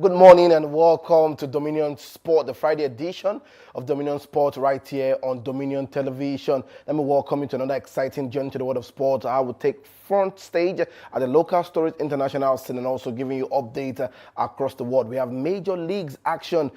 Good morning and welcome to Dominion Sport, the Friday edition of Dominion Sport right here on Dominion Television. Let me welcome you to another exciting journey to the world of sport. I will take front stage at the local stories international scene and also giving you updates across the world. We have major leagues action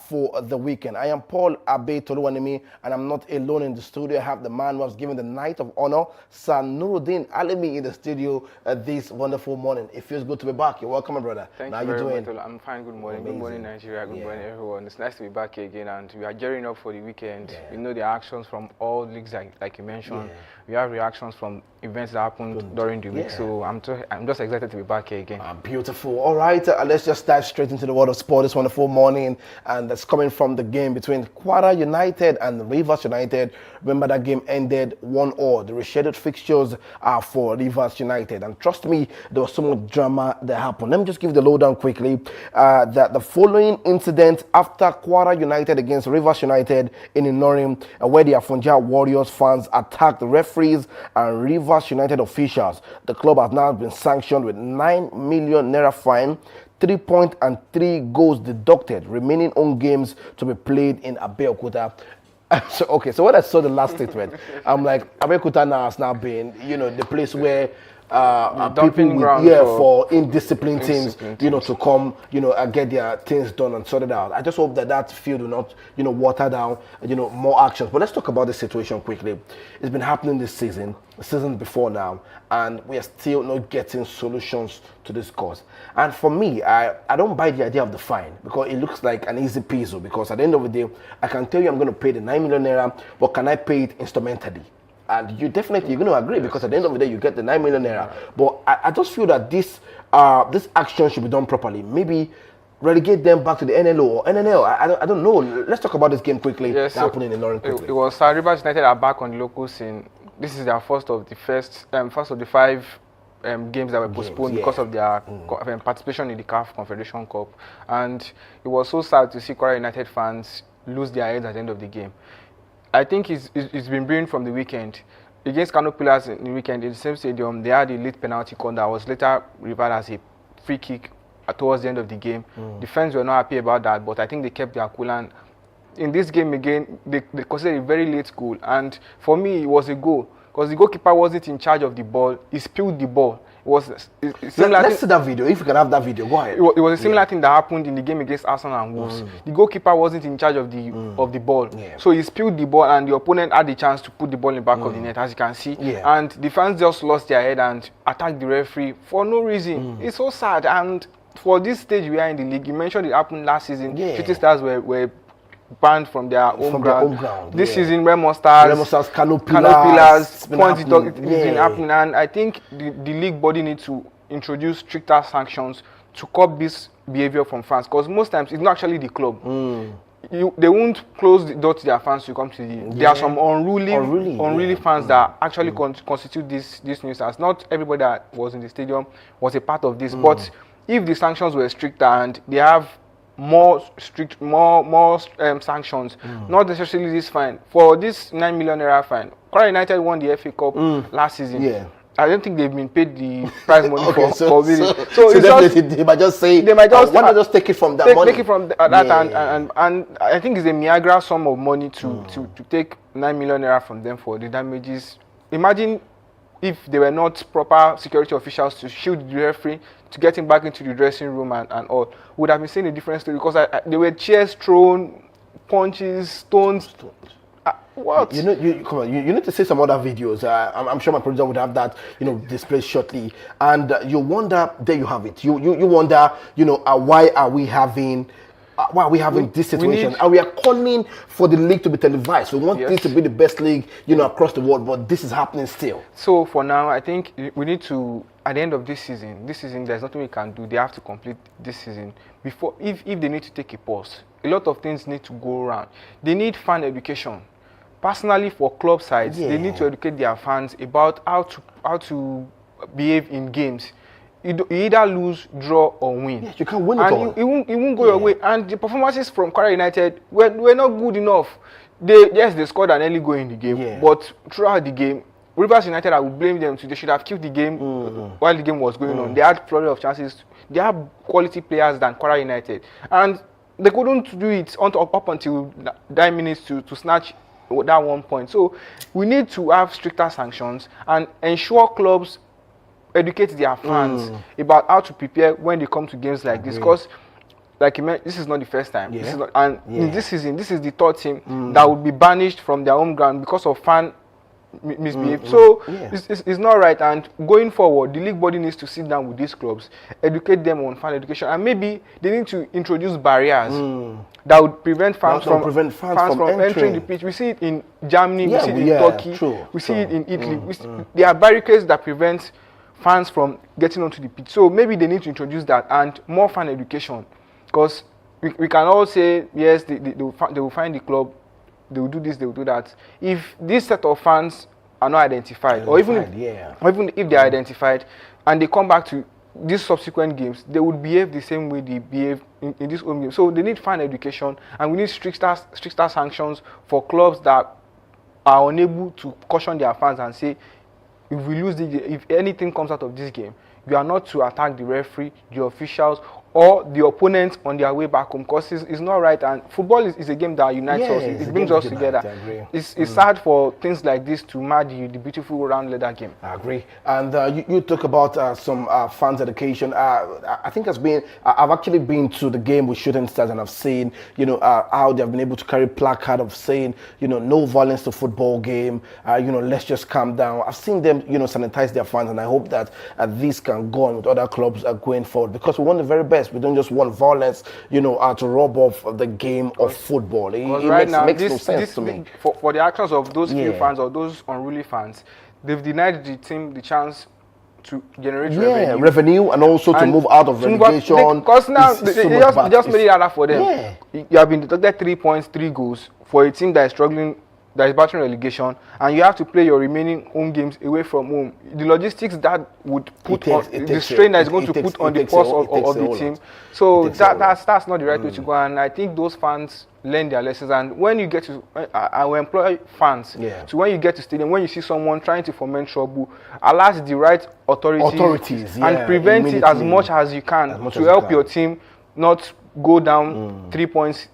for the weekend. I am Paul Abe Toluwanimi and I'm not alone in the studio. I have the man who was given the Knight of Honor, Sir Nuruddin Alimi, in the studio this wonderful morning. It feels good to be back. You're welcome, my brother. Thank How you you very doing? much. I'm fine. Good morning. Amazing. Good morning, Nigeria. Good morning, everyone. It's nice to be back here again, and we are gearing up for the weekend. You know the actions from all leagues, like you mentioned. We have reactions from events that happened during the week, so I'm just excited to be back here again. Beautiful. All right, let's just dive straight into the world of sport this wonderful morning, and that's coming from the game between Kwara United and Rivers United. Remember that game ended 1-1. The rescheduled fixtures are for Rivers United, and trust me, there was so much drama that happened. Let me just give the lowdown quickly. That the following incident after Kwara United against Rivers United in Ilorin, where the Afonja Warriors fans attacked the referees and Rivers United officials. The club has now been sanctioned with 9 million naira fine, 3 points and 3 goals deducted, remaining home games to be played in Abeokuta. So when I saw the last statement, I'm like, Abeokuta now has now been, the place where people for indisciplined teams, to come, and get their things done and sorted out. I just hope that field will not, water down, more actions. But let's talk about the situation quickly. It's been happening this season, seasons before now, and we are still not getting solutions to this cause. And for me, I don't buy the idea of the fine because it looks like an easy peasy. Because at the end of the day, I can tell you I'm going to pay the 9 million naira, but can I pay it instrumentally? And you're going to agree because at the end of the day, you get the 9 million naira. But I just feel that this action should be done properly. Maybe relegate them back to the NLO or NNL. I don't know. Let's talk about this game quickly. Yes, happening in Ilorin quickly. It was Rivers United are back on the local scene. This is their first of the 5 games that were postponed because of their participation in the CAF Confederation Cup. And it was so sad to see Kwara United fans lose their heads at the end of the game. I think it's been brewing from the weekend. Against Kano Pillars in the weekend, in the same stadium, they had a late penalty corner that was later reversed as a free kick towards the end of the game. The fans were not happy about that, but I think they kept their cool. And in this game again, they considered a very late goal. And for me, it was a goal because the goalkeeper wasn't in charge of the ball. He spilled the ball. Let's see that video. If you can have that video, go ahead. It was a similar thing that happened in the game against Arsenal and Wolves. The goalkeeper wasn't in charge of the ball, so he spilled the ball, and the opponent had the chance to put the ball in the back of the net, as you can see. And the fans just lost their head and attacked the referee for no reason. It's so sad. And for this stage we are in the league, you mentioned it happened last season. Shooting Stars were banned from their home ground. This season, Remo Stars, Kano Pillars, it's been happening, and I think the league body needs to introduce stricter sanctions to curb this behavior from fans, because most times it's not actually the club. They won't close the door to their fans to come to the. There are some unruly fans that actually constitute this nuisance. Not everybody that was in the stadium was a part of this, but if the sanctions were stricter and they have more sanctions, not necessarily this fine. For this 9 million naira fine, Kwara United won the FA Cup last season. I don't think they've been paid the prize money for winning. So they might just say, why not just take it from that money? Take it from that, and I think it's a Niagara sum of money to take 9 million naira from them for the damages. Imagine if they were not proper security officials to shield the referee, to get him back into the dressing room and all, would have been saying a different story, because there were chairs thrown, punches, stones. What? You need to see some other videos. I'm sure my producer would have that, displayed shortly. And you wonder, there you have it. You wonder, why are we having this situation? And we are calling for the league to be televised. We want this to be the best league, across the world, but this is happening still. So for now, I think we need to, at the end of this season, there's nothing we can do. They have to complete this season. Before, if they need to take a pause, a lot of things need to go around. They need fan education. Personally, for club sides, they need to educate their fans about how to behave in games. You either lose, draw, or win. Yes, you can't win it all. It won't go your way. And the performances from Kwara United were not good enough. They scored an early goal in the game, but throughout the game, Rivers United, I would blame them too. They should have killed the game while the game was going on. They had flurry of chances. They have quality players than Kwara United, and they couldn't do it up until 9 minutes to snatch that 1 point. So we need to have stricter sanctions and ensure clubs educate their fans about how to prepare when they come to games like this, because like you mentioned, this is not the first time. This is not, and in this season, this is the third team that would be banished from their home ground because of fan misbehave. So it's not right, and going forward the league body needs to sit down with these clubs, educate them on fan education, and maybe they need to introduce barriers that would prevent fans from entering the pitch. We see it in Germany, we see it in Turkey, we see it in Italy. There are barricades that prevent fans from getting onto the pitch. So maybe they need to introduce that and more fan education, because we can all say yes, they will find the club, they will do this, they will do that. If this set of fans are not identified, or even if they are identified and they come back to these subsequent games, they would behave the same way they behave in this home game. So they need fan education, and we need stricter sanctions for clubs that are unable to caution their fans and say, if we lose if anything comes out of this game, you are not to attack the referee, the officials, or the opponent on their way back home, because it's not right. And football is a game that unites us. It brings us together. It's sad for things like this to mar the beautiful round leather game. I agree. And you talk about some fans education. I think I've actually been to the game with Shooting Stars, and I've seen, how they've been able to carry placard of saying, no violence to football game. Let's just calm down. I've seen them, sanitize their fans, and I hope that this can go on with other clubs going forward, because we want the very best. We don't just want violence, to rob off the game of football. It makes no sense to me. For the actions of those few fans or those unruly fans, they've denied the team the chance to generate revenue and also to move out of relegation. Because now they just made it harder for them. You have been deducted 3 points, 3 goals for a team that is struggling, that is battling relegation, and you have to play your remaining home games away from home. The logistics that would put the strain that is going to put on the pulse of the team. So that's not the right way to go. And I think those fans learn their lessons. And when you get to, I will employ fans. So when you get to stadium, when you see someone trying to foment trouble, alert the right authorities and prevent it as much as you can to help your team not go down 3 points,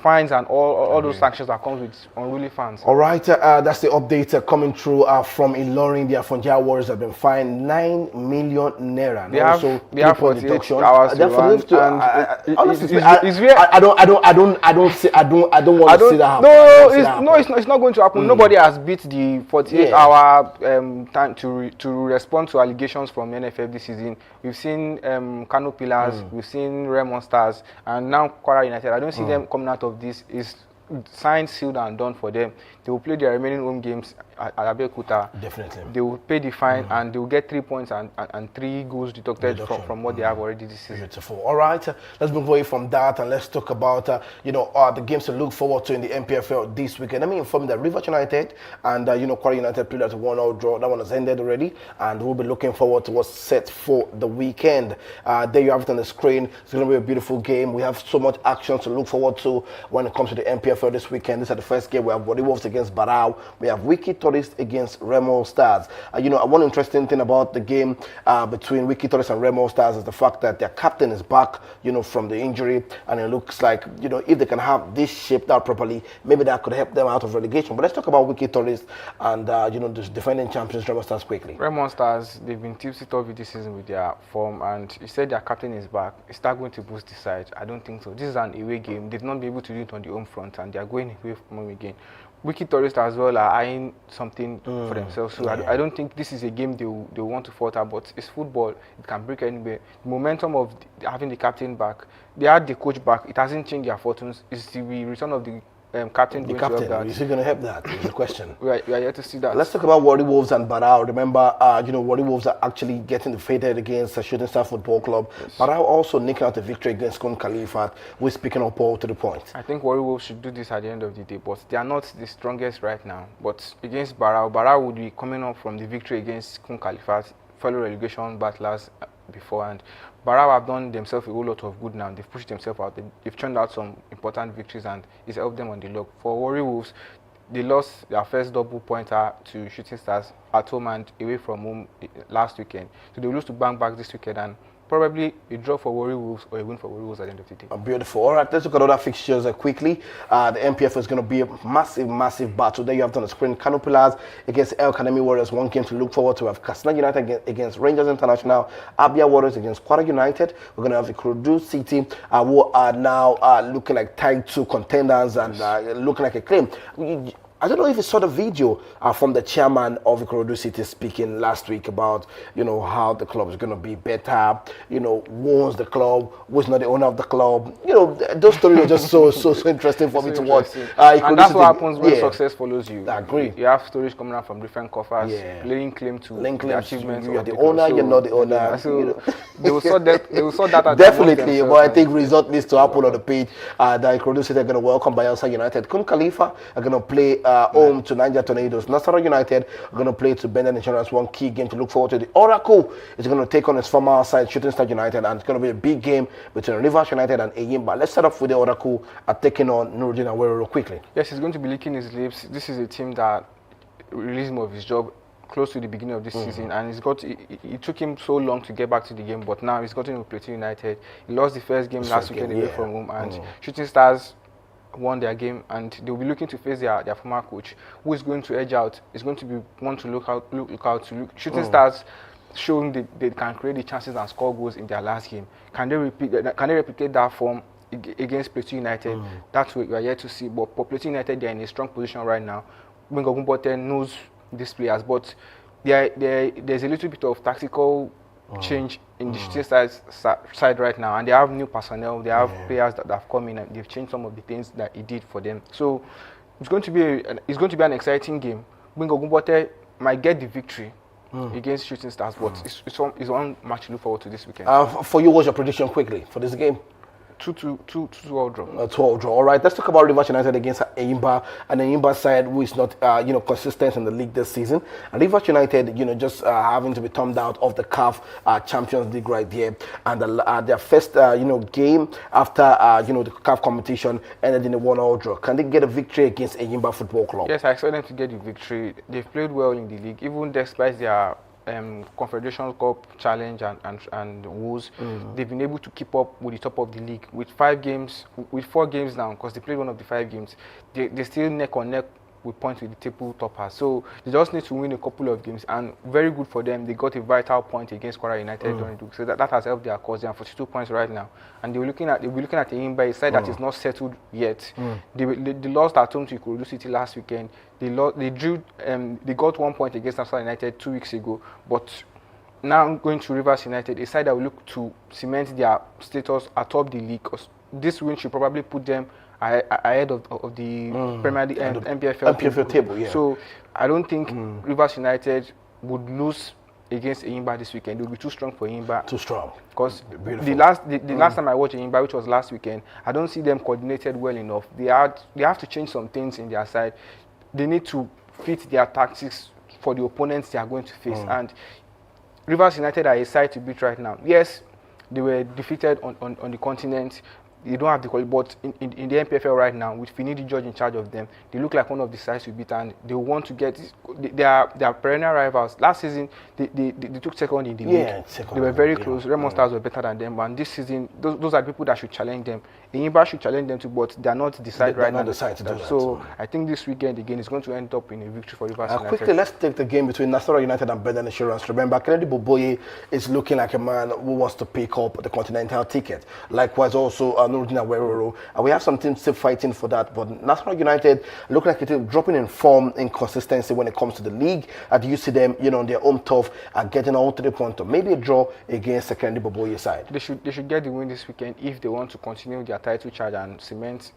fines, and all those sanctions that comes with unruly fans. All right, that's the update coming through from Ilorin. The Afonja Warriors have been fined 9 million naira. They have 48 hours to honestly, I don't want to see that happen. It's not going to happen. Nobody has beat the 48-hour time to respond to allegations from NFF this season. We've seen Kano Pillars, we've seen Remo Stars, and now Kwara United. I don't see them coming out of this. Is signed, sealed, and done for them. They will play their remaining home games at Abeokuta. Definitely. They will pay the fine and they will get 3 points and 3 goals deducted from what they have already this season. Beautiful. All right, let's move away from that and let's talk about the games to look forward to in the MPFL this weekend. Let me inform you that Rivers United and Kwara United played at a 1-0 draw. That one has ended already, and we'll be looking forward to what's set for the weekend. There you have it on the screen. It's going to be a beautiful game. We have so much action to look forward to when it comes to the MPFL this weekend. This is the first game. We have Warri Wolves against Barao. We have Wiki Tourist against Remo Stars. One interesting thing about the game between Wiki Tourist and Remo Stars is the fact that their captain is back, from the injury, and it looks like, if they can have this shaped out properly, maybe that could help them out of relegation. But let's talk about Wiki Tourist and, the defending champions, Remo Stars, quickly. Remo Stars, they've been tipsy-turvy this season with their form, and you said their captain is back. Is that going to boost the side? I don't think so. This is an away game. They've not been able to do it on the home front, and they are going away from home again. Wiki Tourist as well are eyeing something for themselves. So I don't think this is a game they will want to falter, but it's football. It can break anywhere. The momentum of having the captain back, they had the coach back. It hasn't changed their fortunes. It's the return of the captain. The captain, is he going to help that? Is the question. we are yet to see that. Let's talk about Warri Wolves and Barao. Remember, Warri Wolves are actually getting defeated against Shooting Star Football Club. Yes. Barao also nicking out a victory against Kun Khalifat. We're speaking up all to the point. I think Warri Wolves should do this at the end of the day, but they are not the strongest right now. But against Barao would be coming up from the victory against Kun Khalifat, fellow relegation battlers before, and Barao have done themselves a whole lot of good now. They've pushed themselves out. They've churned out some important victories, and it's helped them on the log. For Warri Wolves, they lost their first double pointer to Shooting Stars at home and away from home last weekend. So they will lose to Bang back this weekend, and probably a draw for Warri Wolves or a win for Warri Wolves at the end of the day. Beautiful. All right, let's look at other fixtures quickly. The MPF is going to be a massive battle. There you have on the screen Kano Pillars against El Kanemi Warriors. One game to look forward to. We have Katsina United against Rangers International. Abia Warriors against Kwara United. We're going to have the Ikorodu City, who are now looking like tied to contenders and looking like a claim. I don't know if you saw the video from the chairman of Ikorodu City speaking last week about, how the club is going to be better, who owns the club, who's not the owner of the club. Those stories are just so interesting for me to watch. And that's what happens when success follows you. I agree. You have stories coming out from different coffers, laying claim to the achievements. You're the owner, you're not the owner. So they will sort that. They will sort that out. Definitely, but I think result needs to happen on the page. The Ikorodu City are going to welcome Bayelsa United. Kun Khalifa are going to play home to Niger Tornadoes. Nasarawa United are going to play to Benden Insurance. One key game to look forward to. The Oracle is going to take on its former side, Shooting Star United, and it's going to be a big game between Rivers United and Eyimba. Let's start off with the Oracle taking on Nuruddin Awerero quickly. Yes, he's going to be licking his lips. This is a team that released him of his job close to the beginning of this season, and it took him so long to get back to the game, but now he's gotten with Plateau United. He lost the first game last weekend away from home, and Shooting Stars won their game, and they'll be looking to face their former coach, who is going to edge out. Is going to be one to look out to. Shooting Stars showing they can create the chances and score goals in their last game. Can they replicate that form against Plateau United? That's what we are yet to see. But for Plateau United, they're in a strong position right now. Bingo Gumbote knows these players, but there's a little bit of tactical change in the Shooting Stars side right now, and they have new personnel. They have players that have come in and they've changed some of the things that he did for them. So it's going to be an exciting game. Bingo Gumbote might get the victory against Shooting Stars, but it's one match to look forward to this weekend. For you, what's your prediction quickly for this game? 2-2 draw. 2-2 draw. All right, let's talk about Rivers United against Eyimba, and the Eyimba side who is not consistent in the league this season. And Rivers United, just having to be thumbed out of the CAF Champions League right there, and their first game after the CAF competition ended in a 1-1 draw. Can they get a victory against Eyimba Football Club? Yes, I expect them to get the victory. They've played well in the league, even despite their Confederation Cup challenge and woes. They've been able to keep up with the top of the league with 4 games now, because they played one of the 5 games. They still neck on neck with points with the table toppers. So they just need to win a couple of games, and very good for them. They got a vital point against Kwara United during the week, so that has helped their cause. They are 42 points right now, and they'll be looking at Eyimba, a side that is not settled yet. They lost at home to Ikorodu City last weekend. They got 1 point against Nasarawa United 2 weeks ago, but now going to Rivers United, a side that will look to cement their status atop the league, because this win should probably put them ahead of the Premier League and MPFL table. Yeah. So I don't think Rivers United would lose against Eyimba this weekend. It will be too strong for Eyimba. Too strong. Because the last time I watched Eyimba, which was last weekend, I don't see them coordinated well enough. They have to change some things in their side. They need to fit their tactics for the opponents they are going to face. And Rivers United are a side to beat right now. Yes, they were defeated on the continent. They don't have the quality, but in the MPFL right now, with Finidi George in charge of them, they look like one of the sides to beat, and they want to get. They are perennial rivals. Last season, they took second in the league. They were very close. Red Monsters were better than them, and this season, those are the people that should challenge them. Eyimba should challenge them too, but they are not the side right now. So I think this weekend again is going to end up in a victory for Rivers United. Quickly, let's take the game between Nasarawa United and Benden Insurance. Remember, Kennedy Boboye is looking like a man who wants to pick up the continental ticket. Likewise, also Nuruddin Awerero. And we have some teams still fighting for that, but Nasarawa United look like it's dropping in form, in consistency when it comes to the league. Do you see them, on their own turf, getting all 3 points, or maybe a draw against the Kennedy Boboye side? They should get the win this weekend if they want to continue their title charge and cement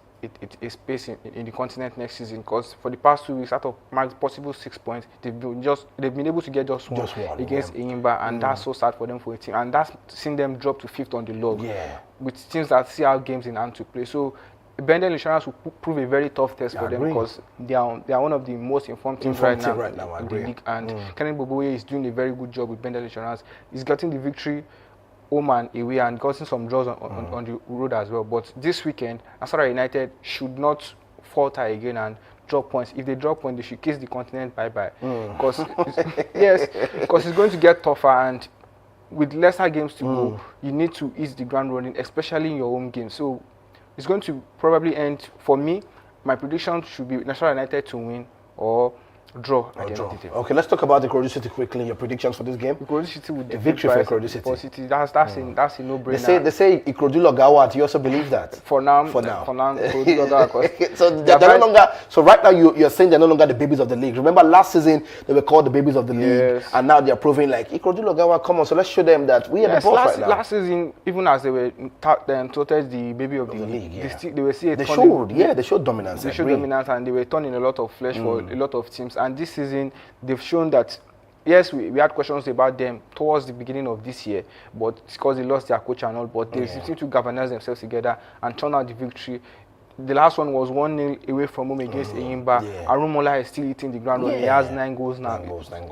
a space in the continent next season, because for the past 2 weeks, out of possible 6 points, they've been able to get just one against Eyimba, and that's so sad for them for a team, and that's seen them drop to 5th on the log with teams that see how games in hand to play. So Benden Insurance will prove a very tough test for them, because they are one of the most informed teams right now in the league, and Kennedy Boboye is doing a very good job with Benden Insurance. He's getting the victory home and away, and gotten some draws on the road as well. But this weekend, Nasarawa United should not falter again and drop points. If they drop points, they should kiss the continent bye-bye. Because yes, because it's going to get tougher, and with lesser games to go, you need to ease the ground running, especially in your home game. So it's going to probably end, for me, my prediction should be National United to win or draw at the end of the day. Okay, let's talk about the Ikorodu City quickly. Your predictions for this game? Ikorodu City would a victory for Ikorodu City. That's a no-brainer. They say Ikorodu Logawat. You also believe that? For now. Ikorodu Logawat. So they're no longer. So right now you're saying they're no longer the babies of the league. Remember last season they were called the babies of the league, and now they're proving like Ikorodu Logawat. Come on, so let's show them that we are the boss right now. Last season, even as they were touted the baby of the league, they were still they showed dominance. They showed dominance, and they were turning a lot of flesh for a lot of teams. And this season, they've shown that, yes, we had questions about them towards the beginning of this year, but it's because they lost their coach and all, but they seem to galvanize themselves together and turn out the victory. The last one was 1-0 away from home against Eyimba. Arumola is still eating the ground. He has 9 goals now.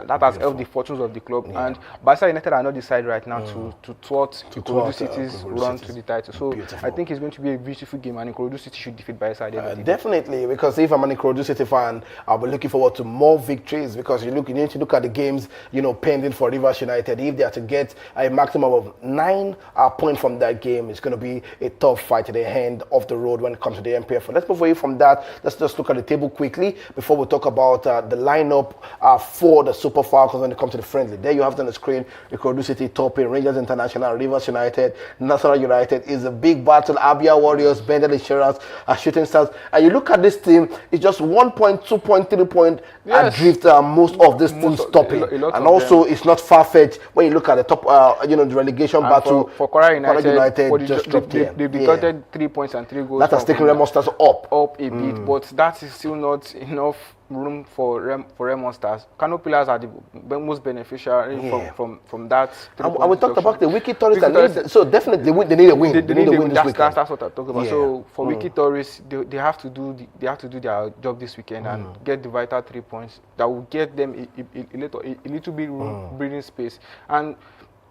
That has helped the fortunes of the club. And Barca United are not decided right now to thwart Ikorodu City's run to the title. So I think it's going to be a beautiful game, and Ikorodu City should defeat Barca. Definitely, because if I'm an Ikorodu City fan, I'll be looking forward to more victories, because you need to look at the games, pending for Rivers United. If they are to get a maximum of 9 points from that game, it's going to be a tough fight at the end of the road when it comes to the MPF. Let's move away from that. Let's just look at the table quickly before we talk about the lineup for the Super Falcons when it comes to the friendly. There you have it on the screen. Ikorodu City topping, Rangers International, Rivers United, National United is a big battle. Abia Warriors, Bendel Insurance, Shooting Stars. And you look at this team, it's just 1 point, 2 point, 3 point adrift most of these teams topping. And also, it's not far-fetched when you look at the top, the relegation battle. For Kwara United, just dropped here. They've deducted 3 points and 3 goals. That has taken Remo Stars up a bit, but that is still not enough room for Remo Stars. Kano Pillars are the most beneficiary from that. And we talked about the Wiki Tourists, so definitely they need a win. They need a win this weekend. That's what I talk about. So for Wiki Tourists, they have to do their job this weekend and get the vital 3 points that will get them a little bit breathing space. And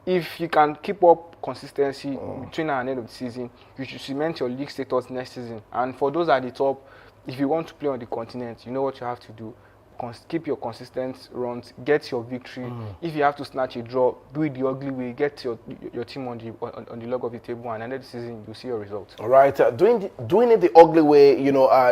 if you can keep up consistency between now and end of the season, you should cement your league status next season. And for those at the top, if you want to play on the continent, you know what you have to do. Keep your consistent runs, get your victory. If you have to snatch a draw, do it the ugly way, get your team on the log of the table, and end of the season you'll see your results. All right, doing it the ugly way,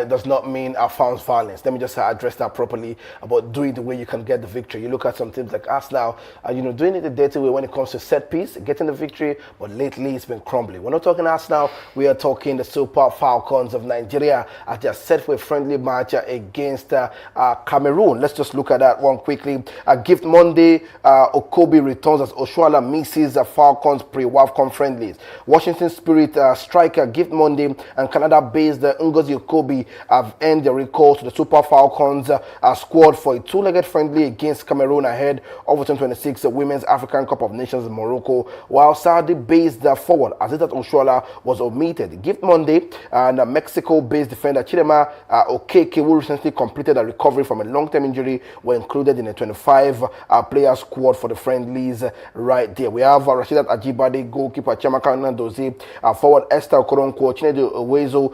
does not mean found violence. Let me just address that properly about doing the way you can get the victory. You look at some teams like Arsenal, doing it the dirty way when it comes to set piece, getting the victory, but lately it's been crumbling. We're not talking Arsenal, we are talking the Super Falcons of Nigeria as they are set for a friendly match against Cameroon. Let's just look at that one quickly. Gift Monday, Okobi returns as Oshuala misses Falcons pre-WAFCON friendlies. Washington Spirit striker Gift Monday and Canada-based Ngozi Okobi have earned the recall to the Super Falcons squad for a 2-legged friendly against Cameroon ahead of the 2026 Women's African Cup of Nations in Morocco, while Saudi-based forward Azizat Oshuala was omitted. Gift Monday and Mexico-based defender Chidema Okeke, who recently completed a recovery from a long-term injury, were included in a 25-player squad for the friendlies right there. We have Rashidat Ajibade, goalkeeper Chiamaka Nnadozie, forward Esther Okoronkwo, Chinedu Owezo,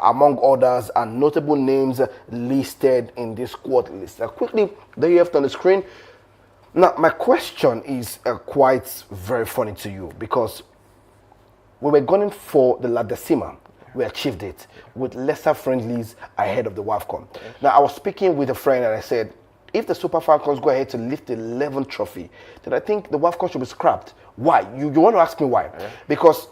among others, and notable names listed in this squad list. Quickly, there you have it on the screen. Now, my question is quite very funny to you, because we were going for the La Decima. We achieved it with lesser friendlies ahead of the WAFCON. Now, I was speaking with a friend and I said, if the Super Falcons go ahead to lift the 11th trophy, then I think the WAFCON should be scrapped. Why? You want to ask me why? Because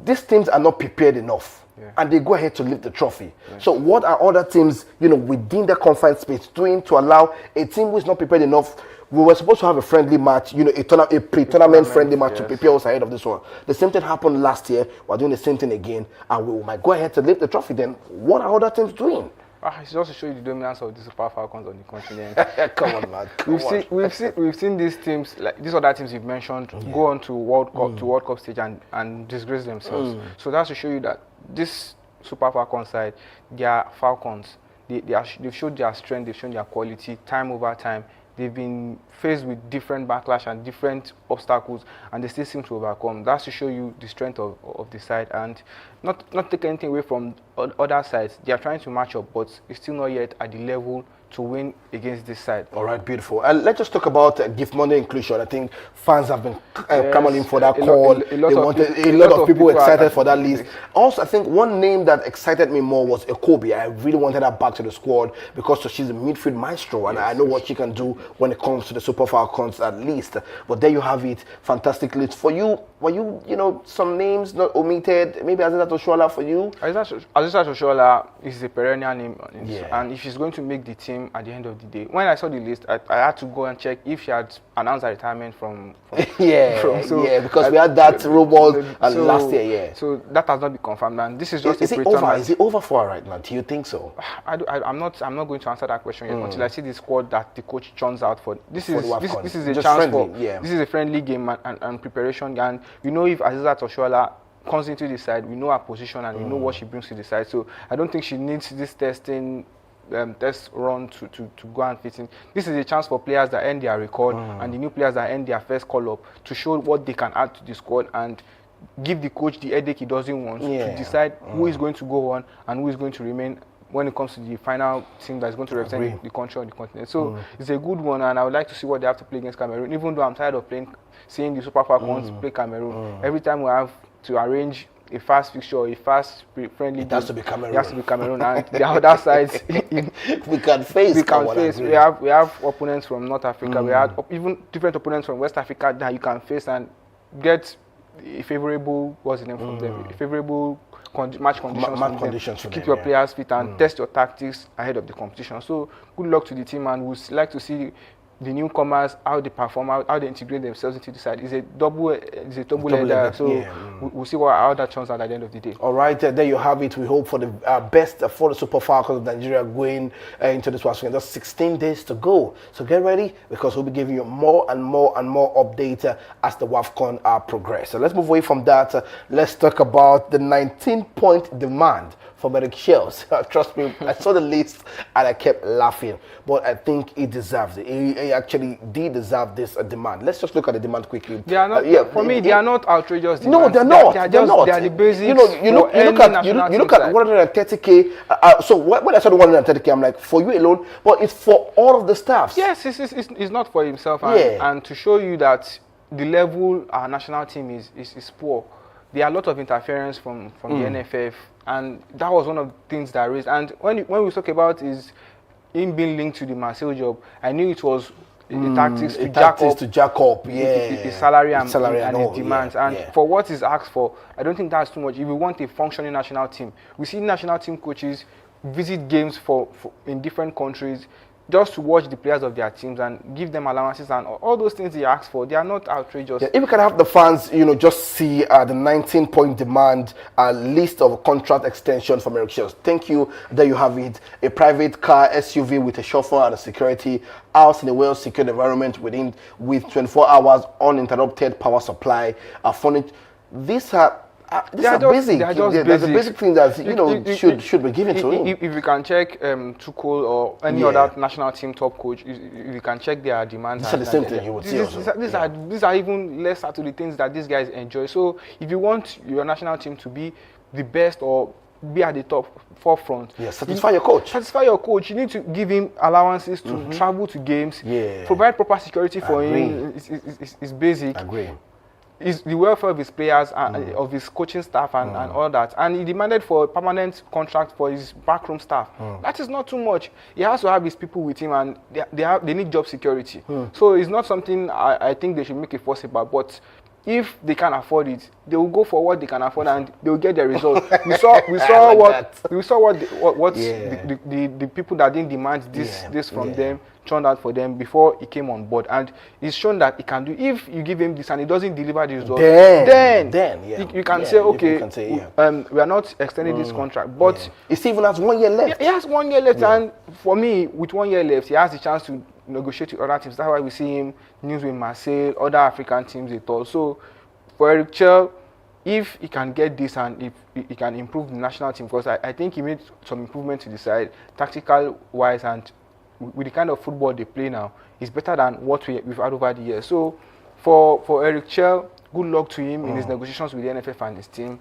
these teams are not prepared enough. And they go ahead to lift the trophy. So what are other teams, within the confined space doing to allow a team who is not prepared enough? We were supposed to have a friendly match, a pre-tournament friendly match to prepare us ahead of this one. The same thing happened last year. We're doing the same thing again, and we might go ahead to lift the trophy. Then what are other teams doing? It's just to show you the dominance of the Super Falcons on the continent. Come on, man. We've seen these teams, like these other teams you've mentioned, go on to World Cup stage and disgrace themselves. So that's to show you that this Super Falcons side, they are Falcons. They've showed their strength, they've shown their quality time over time. they've been faced with different backlash and different obstacles, and they still seem to overcome. That's to show you the strength of the side, and not take anything away from other sides. They are trying to match up, but it's still not yet at the level to win against this side. All right, beautiful. And let's just talk about Gift Monday inclusion. I think fans have been clamoring for that call. A lot of people excited for that list. Also, I think one name that excited me more was Ekobi. I really wanted her back to the squad because she's a midfield maestro, and I know what she can do when it comes to the Super Falcons at least. But there you have it. Fantastic list. For you, were you, some names not omitted? Maybe Asisat Oshoala for you? Asisat Oshoala is a perennial name, and if she's going to make the team at the end of the day. When I saw the list, I had to go and check if she had announced her retirement from because we had that rumor last year. So that has not been confirmed, and this is just is it over? Is it over for her right now? Do you think so? I'm not going to answer that question yet until I see the squad that the coach churns out for. This is a chance for this is a friendly game and preparation, and we know if Asisat Oshoala comes into the side, we know her position and we know what she brings to the side. So I don't think she needs this testing test run to go and fit in. This is a chance for players that end their record and the new players that end their first call up to show what they can add to the squad and give the coach the headache he doesn't want to decide who is going to go on and who is going to remain when it comes to the final team that's going to represent the country or the continent. So it's a good one, and I would like to see what they have to play against Cameroon, even though I'm tired of seeing the Super Falcons play Cameroon. Every time we have to arrange a fast fixture or a fast friendly game, it has to be Cameroon. And the other sides we can face. We have opponents from North Africa. We have even different opponents from West Africa that you can face and get a favorable from them, a favorable match conditions to keep your players fit and test your tactics ahead of the competition. So good luck to the team, and we'd like to see the newcomers, how they perform, how they integrate themselves into the side. It's a double header, so we'll see how that turns out at the end of the day. All right, there you have it. We hope for the best for the Super Falcons of Nigeria going into this WAFCON. Just 16 days to go. So get ready, because we'll be giving you more and more updates as the WAFCON progress. So let's move away from that. Let's talk about the 19-point demand for Eric Chels. Trust me, I saw the list and I kept laughing, but I think he deserves it. He actually did deserve this demand. Let's just look at the demand quickly. They are not. For me, they are not outrageous demands. No, they're not. They're not. They are the basics. You look at 130k. So when I saw the 130k, I'm like, for you alone, but it's for all of the staffs. Yes, it's not for himself, and to show you that the level our national team is poor. There are a lot of interference from the NFF, and that was one of the things that raised. And when we talk about him being linked to the Marseille job, I knew it was the tactics to jack up his salary and his demands. And for what is asked for, I don't think that's too much. If we want a functioning national team, we see national team coaches visit games in different countries just to watch the players of their teams and give them allowances and all those things they ask for. They are not outrageous. If we can have the fans, just see the 19-point demand list of contract extension from Eric Chels. Thank you. There you have it. A private car SUV with a chauffeur and a security, house in a well-secured environment with 24 hours uninterrupted power supply. Furniture. These are basic. They are just basic things that should be given to him. If you can check Tuchel or any other national team top coach, if you can check their demands. These are the same thing you would see. These are even lesser to the things that these guys enjoy. So if you want your national team to be the best or be at the forefront, satisfy your coach. Satisfy your coach. You need to give him allowances to travel to games. Provide proper security for him. It's basic. Agree. Is the welfare of his players and of his coaching staff and all that, and he demanded for a permanent contract for his backroom staff. That is not too much. He has to have his people with him, and they need job security. So it's not something I think they should make a fuss about. But if they can afford it, they will go for what they can afford, and they will get the result. We saw what the people that didn't demand this from them turned out for them before he came on board, and it's shown that he can do. If you give him this and he doesn't deliver the result, then you can say, okay, we are not extending this contract. But he still even has 1 year left. He has 1 year left, and for me, with 1 year left, he has the chance to negotiate with other teams. That's why we see him news with Marseille, other African teams at all. So for Eric Chels, if he can get this and if he can improve the national team, because I think he made some improvement to the side, tactical wise and with the kind of football they play now, is better than what we've had over the years. So for Eric Chell, good luck to him in his negotiations with the NFF and his team.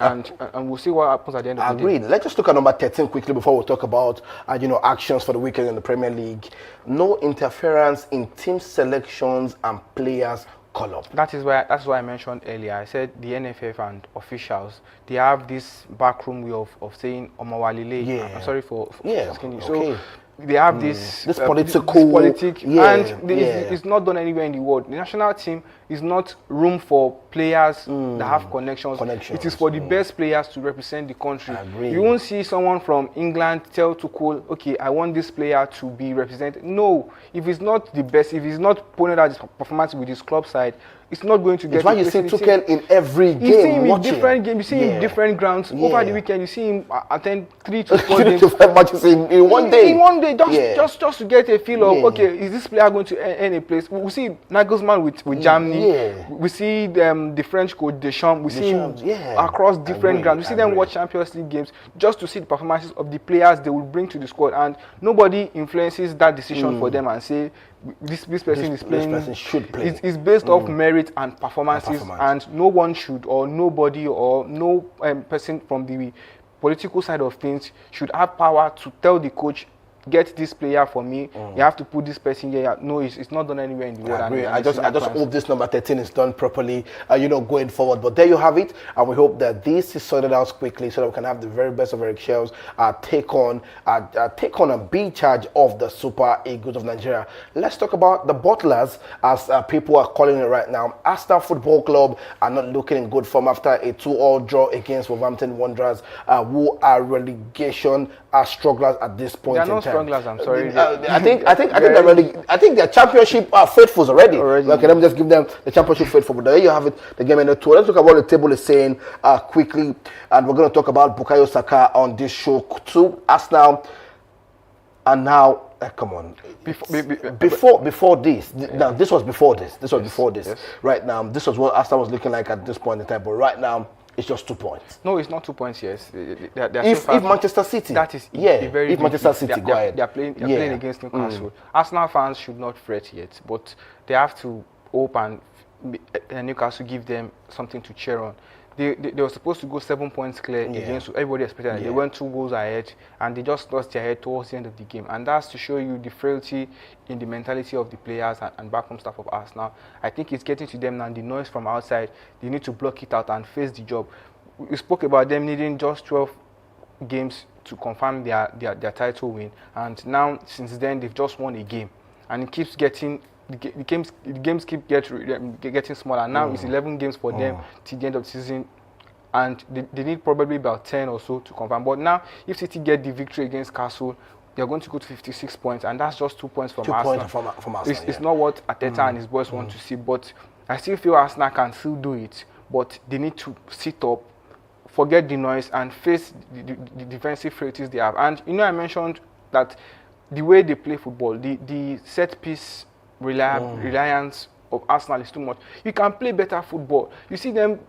And we'll see what happens at the end of the day. Agreed. Let's just look at number 13 quickly before we talk about actions for the weekend in the Premier League. No interference in team selections and players call-up. That's why I mentioned earlier. I said the NFF and officials, they have this backroom way of saying Omawalile. Yeah. I'm sorry for asking you. Okay. So they have this political, and it's not done anywhere in the world. The national team is not room for players that have connections. It is for the best players to represent the country. You won't see someone from England tell Tuchel, okay, I want this player to be represented. No, if he's not the best, if he's not putting out his performance with his club side, it's not going to get. It's why you see Tuchel in every game. You see him in different games. You see him in different grounds. Over the weekend, you see him attend 3 to 4 games. 3 to 5 matches in one day. In one day, just to get a feel of okay, is this player going to earn a place? We see Nagelsmann with Germany. We see the French coach Deschamps. We see him across different grounds. We see them watch Champions League games just to see the performances of the players they will bring to the squad, and nobody influences that decision for them and say this person is playing. This person should play. It's based off merit and performances, and no one should, or nobody, or no person from the political side of things should have power to tell the coach, get this player for me. You have to put this person here. No, it's not done anywhere in the world. I just hope this number 13 is done properly, going forward. But there you have it, and we hope that this is sorted out quickly so that we can have the very best of Eric Shells take on and be in charge of the Super Eagles of Nigeria. Let's talk about the Butlers, as people are calling it right now. Arsenal Football Club are not looking in good form after a 2-2 draw against Wolverhampton Wanderers, who are relegation strugglers at this point in time. Strugglers, I'm sorry. I think their championship are faithfuls already. Okay, let me just give them the championship faithful. But there you have it, the game in the tour. Let's look at what the table is saying quickly, and we're going to talk about Bukayo Saka on this show too. Arsenal, and now come on. Before this, now this was before this. This was before this. Yes. Right now, this was what Arsenal was looking like at this point in time. But right now, it's just 2 points. No, it's not 2 points. Yes, if Manchester City, that is if Manchester City, go ahead. They're playing against Newcastle. Arsenal fans should not fret yet, but they have to hope and Newcastle give them something to cheer on. They were supposed to go 7 points clear against everybody expected. They went 2 goals ahead, and they just lost their head towards the end of the game. And that's to show you the frailty in the mentality of the players and backroom staff of Arsenal. I think it's getting to them now. The noise from outside, they need to block it out and face the job. We spoke about them needing just 12 games to confirm their title win, and now since then they've just won a game, and it keeps getting. The games keep getting smaller. Now it's 11 games for them till the end of the season, and they need probably about 10 or so to confirm. But now, if City get the victory against Castle, they're going to go to 56 points, and that's just 2 points from Arsenal. 2 points from Arsenal. It's not what Arteta and his boys want to see, but I still feel Arsenal can still do it, but they need to sit up, forget the noise, and face the defensive frailties they have. And I mentioned that the way they play football, the set piece reliance of Arsenal is too much. You can play better football. You see them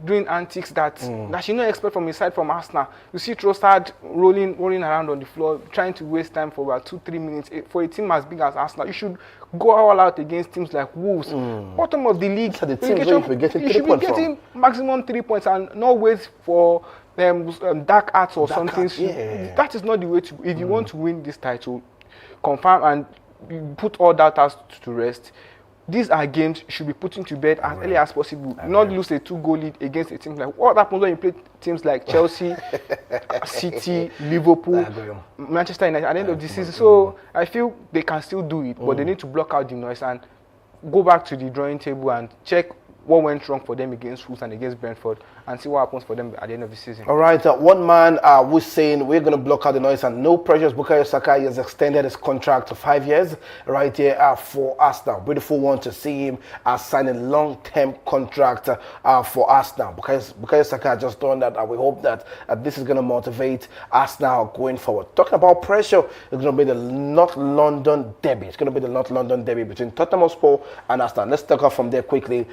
doing antics that you not expect from inside from Arsenal. You see Trossard rolling around on the floor, trying to waste time for about 2-3 minutes. For a team as big as Arsenal, you should go all out against teams like Wolves, bottom of the league. So the teams you should be getting maximum 3 points and not wait for dark arts or something. That is not the way to. If you want to win this title, confirm and put all doubters to rest. These are games you should be putting to bed as early as possible. Not lose a 2-goal lead against a team like what happens when you play teams like Chelsea, City, Liverpool, Manchester United at the end of the season. So I feel they can still do it, but they need to block out the noise and go back to the drawing table and check what went wrong for them against Wolves and against Brentford, and see what happens for them at the end of the season. All right, one man was saying we're going to block out the noise and no pressure. Bukayo Saka has extended his contract to 5 years right here for Arsenal. Beautiful one to see him sign a long-term contract for Arsenal. Bukayo Saka has just done that, and we hope that this is going to motivate Arsenal going forward. Talking about pressure, it's going to be the North London derby. It's going to be the North London derby between Tottenham Hotspur and Arsenal. Let's talk off from there quickly.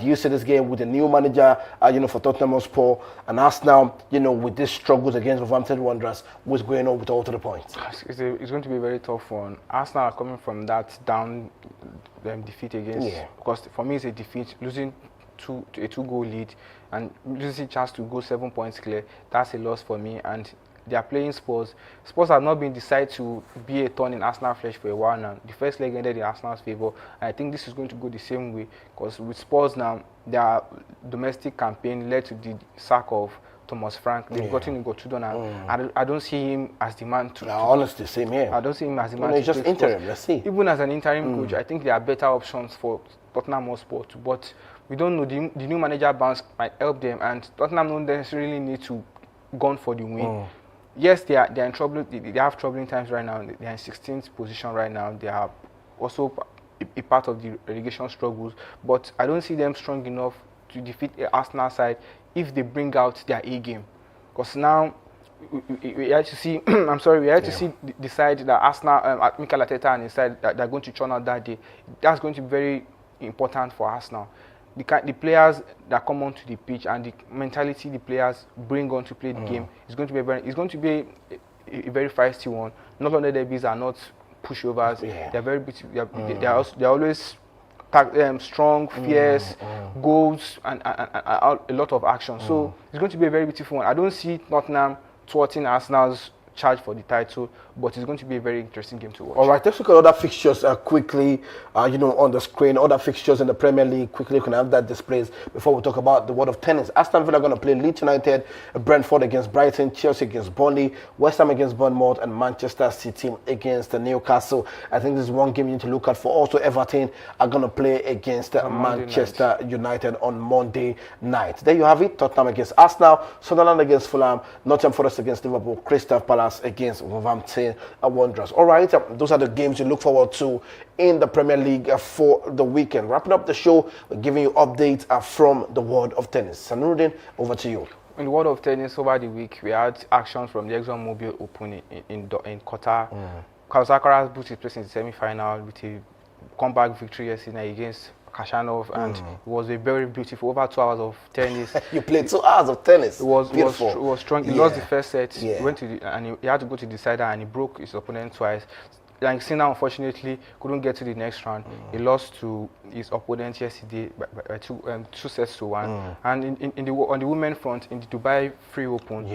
do you see this game with the new manager, for Tottenham Hotspur and Arsenal, with these struggles against Wolverhampton Wanderers, what's going on with all to the points? It's going to be a very tough one. Arsenal are coming from that down defeat against, because for me it's a defeat, losing a 2-goal lead and losing a chance to go 7 points clear. That's a loss for me, and they are playing Spurs. Spurs have not been decided to be a thorn in Arsenal flesh for a while now. The first leg ended in Arsenal's favour, and I think this is going to go the same way, because with Spurs now, their domestic campaign led to the sack of Thomas Frank. They've gotten Godtudon, and I don't see him as the man to. Honestly, same here. I don't see him as the man to. It's just interim. Let's see. Even as an interim coach, I think there are better options for Tottenham Hotspur, but we don't know. The new manager bounce might help them, and Tottenham don't necessarily need to go for the win. Yes, they are in trouble. They have troubling times right now. They are in 16th position right now. They are also a part of the relegation struggles, but I don't see them strong enough to defeat the Arsenal side if they bring out their A game. Because now we have to see. I'm sorry, we have to see the side that Arsenal, Mikel Arteta and his side that they're going to churn out that day. That's going to be very important for Arsenal. The players that come onto the pitch and the mentality the players bring on to play the game is going to be a very feisty one. Not only derbies are not pushovers; they're very they're always strong, fierce, goals and a lot of action. So it's going to be a very beautiful one. I don't see Tottenham thwarting Arsenal's charge for the title, but it's going to be a very interesting game to watch. All right, let's look at other fixtures quickly, on the screen. Other fixtures in the Premier League, quickly, you can have that displayed before we talk about the world of tennis. Aston Villa are going to play Leeds United, Brentford against Brighton, Chelsea against Burnley, West Ham against Bournemouth, and Manchester City against Newcastle. I think this is one game you need to look at for. Also, Everton are going to play against Manchester United on Monday night. There you have it. Tottenham against Arsenal, Sunderland against Fulham, Nottingham Forest against Liverpool, Crystal Palace against Wolverhampton Wanderers. All right, those are the games you look forward to in the Premier League for the weekend. Wrapping up the show, we're giving you updates from the world of tennis. Sanuruddin, over to you. In the world of tennis, over the week, we had action from the ExxonMobil Open in Qatar. Carlos Alcaraz booked his place in the semi-final with a comeback victory yesterday against Khachanov, and it was a very beautiful, over 2 hours of tennis. You played 2 hours of tennis. It was strong. He lost the first set. He went to he had to go to the decider, and he broke his opponent twice. Like Sinner, unfortunately, couldn't get to the next round. He lost to his opponent yesterday by 2 sets to 1. And on the women front, in the Dubai Free Open,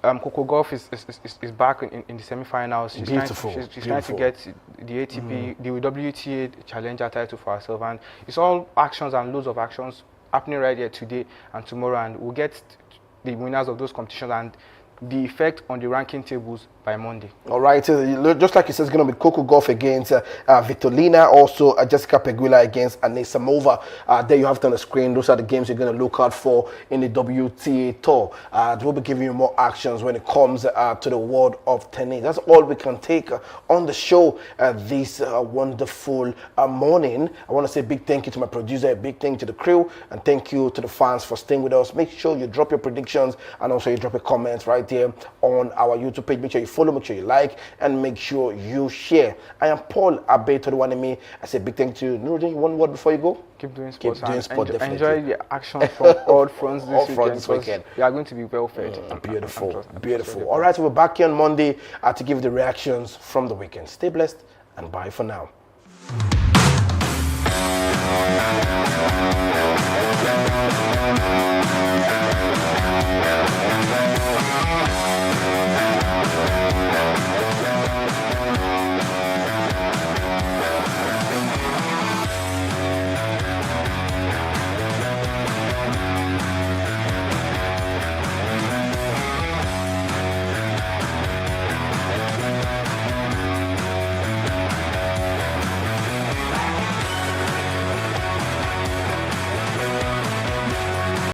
Coco Gauff is back in the semi-finals. She's trying to get the ATP, the WTA Challenger title for herself, and it's all actions and loads of actions happening right here today and tomorrow, and we'll get the winners of those competitions and the effect on the ranking tables by Monday. All right, just like it says, it's going to be Coco Gauff against Vitolina, also Jessica Pegula against Anisimova. There you have it on the screen. Those are the games you're going to look out for in the WTA Tour. We'll be giving you more actions when it comes to the world of tennis. That's all we can take on the show this wonderful morning. I want to say a big thank you to my producer, a big thank you to the crew, and thank you to the fans for staying with us. Make sure you drop your predictions, and also you drop a comment right there on our YouTube page. Make sure you follow, make sure you like, and make sure you share. I am Paul Abe-Toduwanimi. I say big thank you to Nuruddin. One word before you go. Keep doing sports. Enjoy the action from all fronts this weekend. We are going to be well fed. Beautiful. All right, so we're back here on Monday to give the reactions from the weekend. Stay blessed and bye for now.